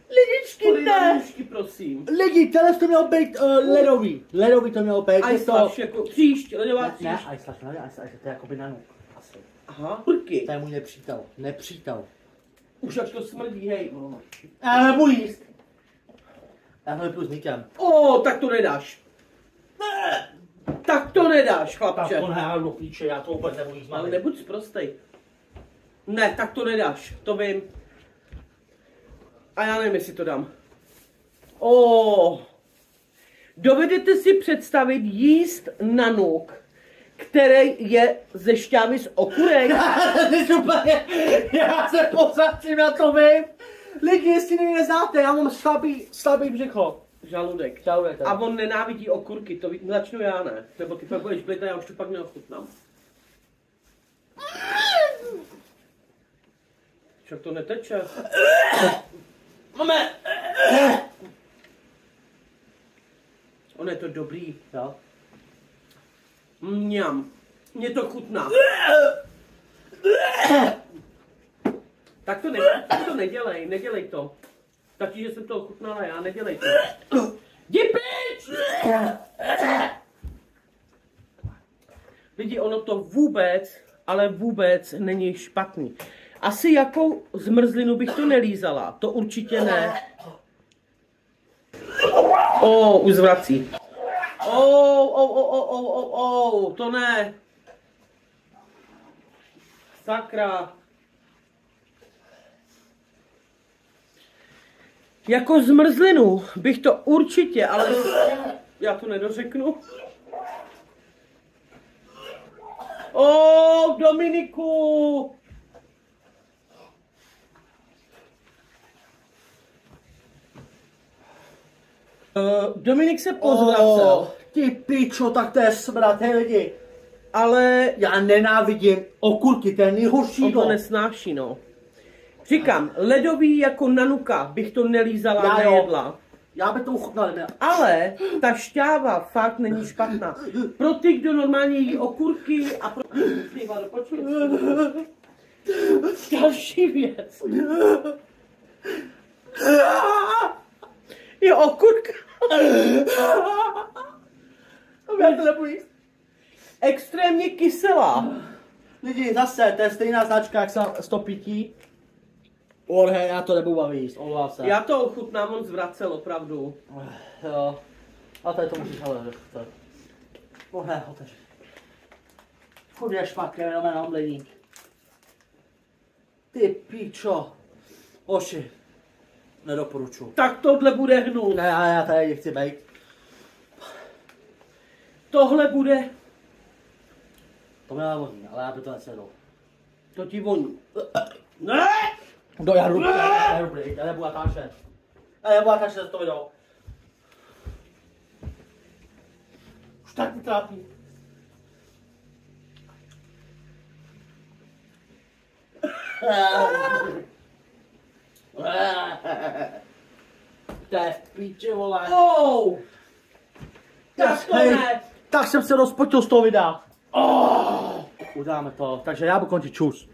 Lidičky, ne! Prosím. Lidi, tohle to mělo být ledový. Ledový to mělo být. Ice Slush, jako příšť, ledová příšť. Ne, Ice Slush, ne, Ice Slush, to je jakoby nanuk. Asi. Aha, prky. To je můj nepřítel. Nepřítel. Už jak to smrdí, hej. Já nebudu jíst. Já nebudu s nikým. Tak to nedáš. Tak to nedáš, chlapče. Tak to ne, do píče, já to vůbec nebudu jíst. Ale nebuď sprostej. Ne, tak to nedáš, to vím. A já nevím, jestli to dám. Dovedete si představit jíst nanuk, který je ze šťávy z okurek? Já se posadím na to, vím. Lidi, jestli mě neznáte, já mám slabý břicho. Žaludek. Žaludek. A on nenávidí okurky, to začnu já, ne? Nebo ty pak budeš blít a já už to pak neochutnám. Však to neteče. Máme. On je to dobrý. Jo. Mňam. Mně to chutná. Tak to nedělej to. Taky, že jsem to ochutnala já, nedělej to. Jdi pryč! Lidi, ono to vůbec, ale vůbec není špatný. Asi jakou zmrzlinu bych to nelízala, to určitě ne. Už zvrací. To ne. Sakra. Jako zmrzlinu bych to určitě, ale já to nedořeknu. Dominiku! Dominik se pozvracel. Ty pičo, tak to je smrad, hej lidi. Ale já nenávidím okurky, to je nejhorší. On to nesnáší, no. Říkám, ledový jako nanuka bych to nelízala, nejedla. Já bych to uchutnal, ne. Ale ta šťáva fakt není špatná. Pro ty, kdo normálně jí okurky a pro... Počkej. Další věc. Je okurka. Já to nebudu jíst. Extrémně kyselá. Lidi, zase, to je stejná značka, jak z toho pití. Orhe, já to nebudu bavit jíst, omlouvám se. Já to ochutnám, on zvracel opravdu. Jo. A tady to musíš ale chce. Orhe, otevři. Furt je špatně, jenom na omleník. Ty pičo. Oši. Nedoporučuji. Tak tohle bude hnus. Ne, já tady nechci bejt. Tohle bude... To mě nevoní, ale já by to nesedl. To ti voní. Ne! No já nebudu natáčet. Já nebudu natáčet to video. Už tak mi trápí. To je v píči, vole. Tak to ne. Tak jsem se rozpotil z toho videa. Uděláme to, takže já budu končit, čus.